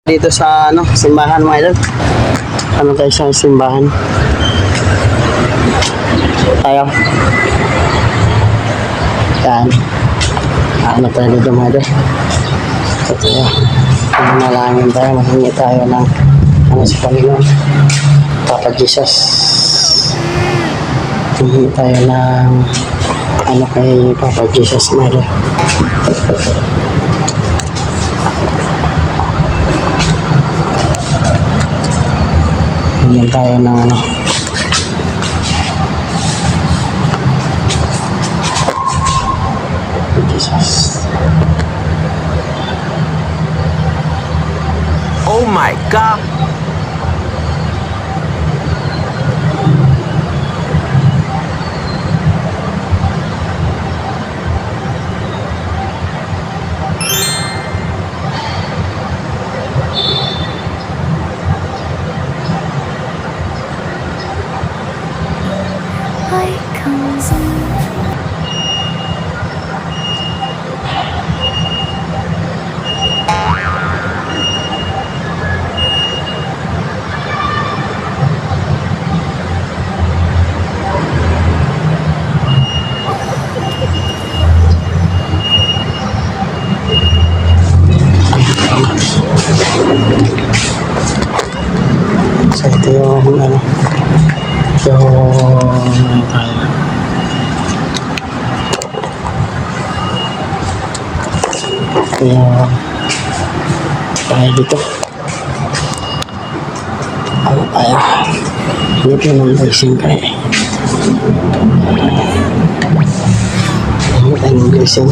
Dito sa simbahan mga idol. Ano tayo sa simbahan? Tayo. Yan. Ano tayo dito mga idol? So tayo. Manalangin tayo. Mahingi tayo ng sa Panginoon. Papa Jesus. Mahingi tayo ng kay Papa Jesus mga idol. Hingin tayo ng Jesus. Oh my God! So ito yung tayo dito. Ano tayo? Dito ng blessing kayo. Ano tayo ng blessing?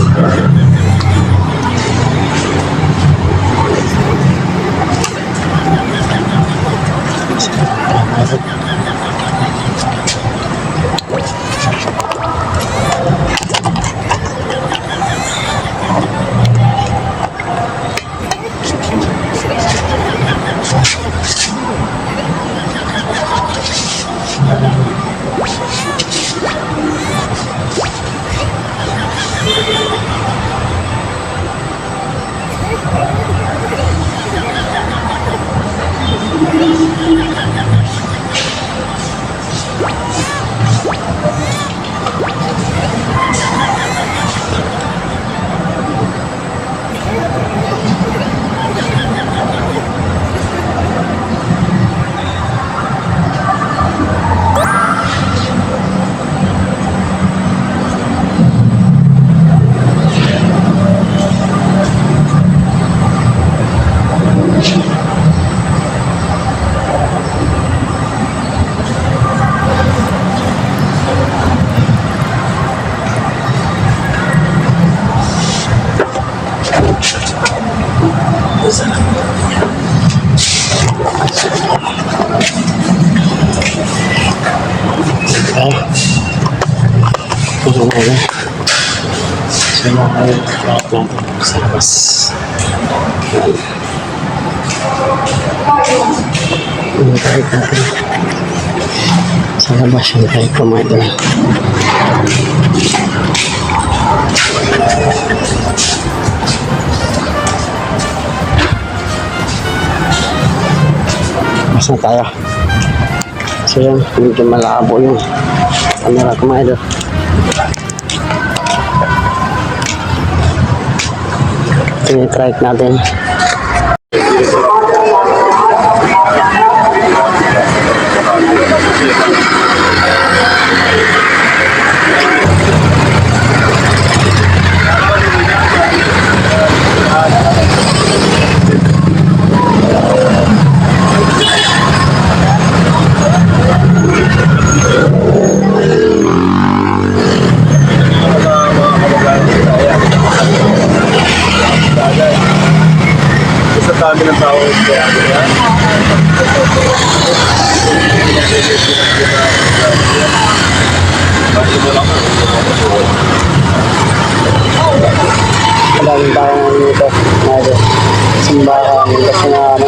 Ito na yun. So yun ang lahat natin sa labas. Yung kahit natin sa labas yung kahit kumain. Basta tayo. So yun, medyo malabo yung camera kumain. Try natin. Dami ng tao kaya Madaming tao ngayon dito. Simbahan. Kasi nga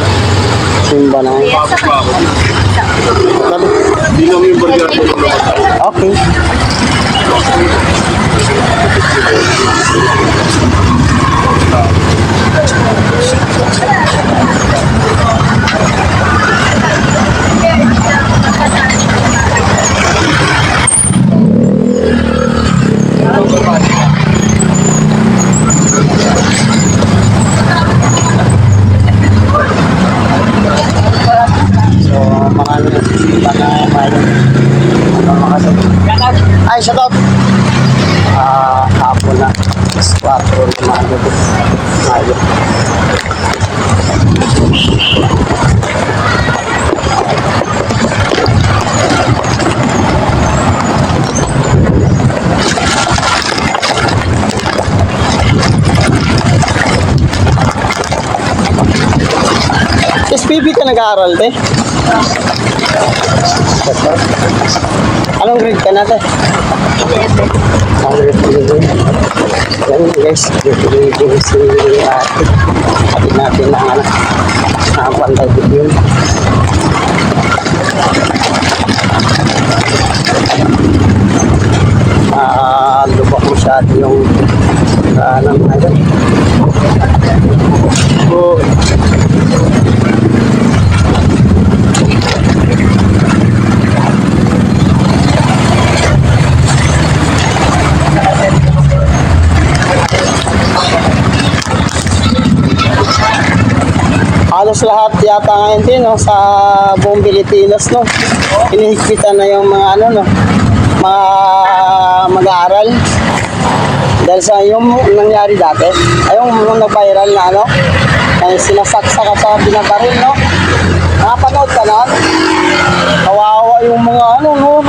simba na. Hindi lang yung burger. Okay. SPB ka nag-aaral, te? Anong grade ka na, te? Grade 11. Yan guys, grade 11 si ate. Ate natin na anak. Nakapantay ko yun. Lubak masyado yung daanan na dyan. So, halos lahat yata ngayon din, no, sa buong Pilipinas, no, hinihigpitan na yung mga ano, no, mga mag-aaral dahil sa yung nangyari dati ay yung nag-viral na ano ay sinasaksak at saka binabaril, no. Nakapanood ka na, kawawa yung mga ano, no,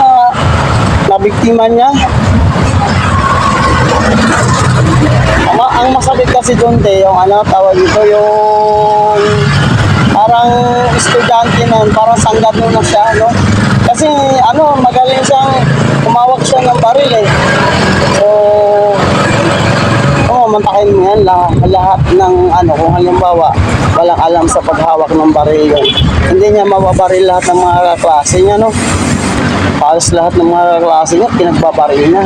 na biktima niya. Ang masakit kasi doon, yung ano, tawag ito, yung parang estudyante na, parang sanggad na siya, no? Kasi, ano, magaling siyang, umawak siya ng baril, eh. So, mantakin mo yan, lahat ng, ano, kung halimbawa, walang alam sa paghawak ng baril yun. Hindi niya mababaril lahat ng mga klase niya, no? Halos lahat ng mga klase niya, pinagbabaril niya.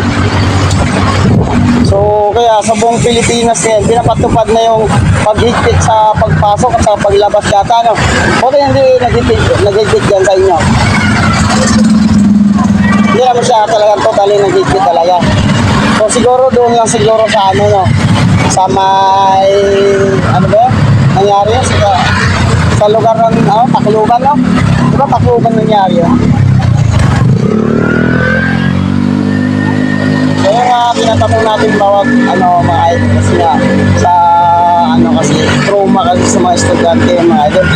So, kaya sa buong Pilipinas yan, pinapatupad na yung paghigpit sa pagpasok at sa paglabas yata, no? Buti hindi naghigpit yan sa inyo. Hindi naman siya talaga totally naghigpit talaga. So, siguro doon lang siguro sa ano, no? Sa may, ano ba yun? Nangyari yun sa lugar ng, Tacloban, no? Diba Tacloban nangyari yun? Kaya nga pinatanong natin bawat ano mga idol kasi nga sa ano kasi trauma kasi sa mga estudyante mga idol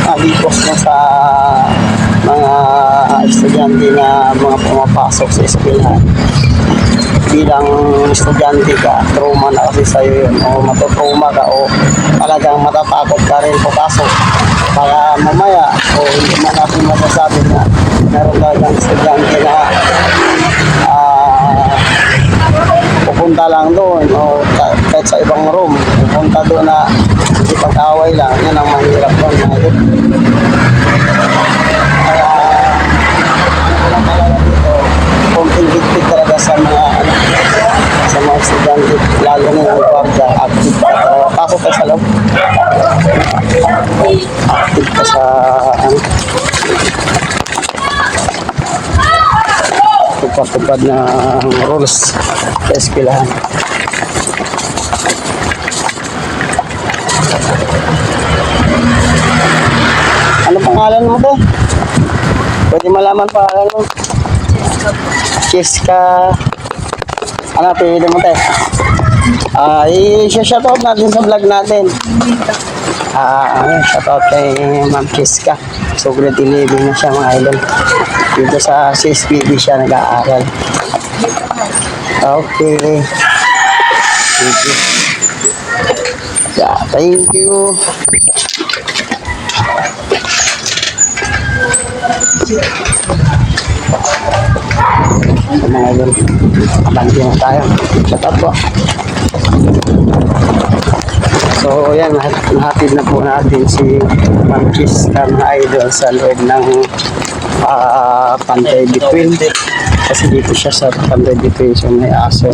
nalipos na sa mga estudyante na mga pumapasok sa eskwelahan. Bilang estudyante ka, trauma na kasi sa'yo yun o matutrauma ka o talagang matatakot ka rin papasok para mamaya o hindi man natin masasabi na meron talagang estudyante na pupunta lang doon o kahit sa ibang room pupunta doon na ipag-away lang, yan ang mahirap doon kaya walang talaga dito konting higpit talaga sa mga estudyante lalo na yung guardia active ka pasok ka sa loob active ka sa tupad na rules sa eskwelahan. Ano pangalan mo to? Pwede malaman pangalan mo? Cheska. Ano pinili mo te? I-shoutout natin sa vlog natin. Shoutout kay Ma'am Cheska. So grade 11 na siya mga idol. Dito sa CSPB siya nag-aaral. Okay. Thank you. Yeah, thank you. So mga idol, abanti na tayo. Shut up po. So yan, nahatid na po natin si Ma'am Cheska mga idol sa loob ng Pantai Between. Kasi dito siya sa Pantai Between, so may aso.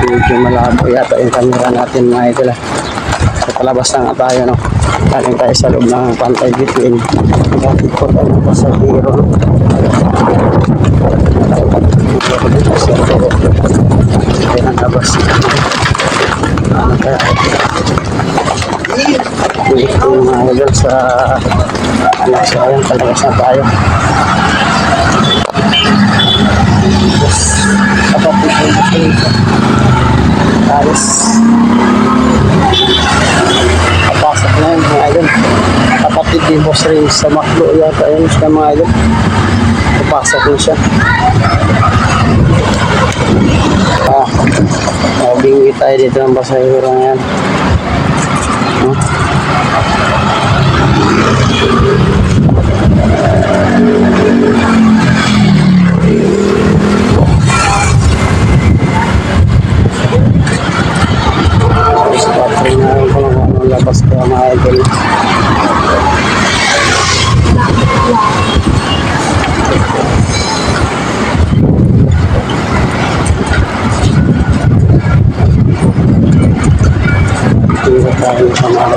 Medyo malabo yata yung camera natin mga idol. So palabas na nga tayo, no? Galing tayo sa loob ng Pantai Between. Bakit po tayo ng pasahero, no? Kaya nang labas. Kaya dito mga idol sa anak sa ayan, palabas na tayo. Kapatid ko dito. Ayos. Kapasok na yun mga idol. Kapatid din Boss Ray sa Maklo yata yun siya mga idol. Kapasok na siya. Bingi tayo dito ng basahero yan. tayo sa mga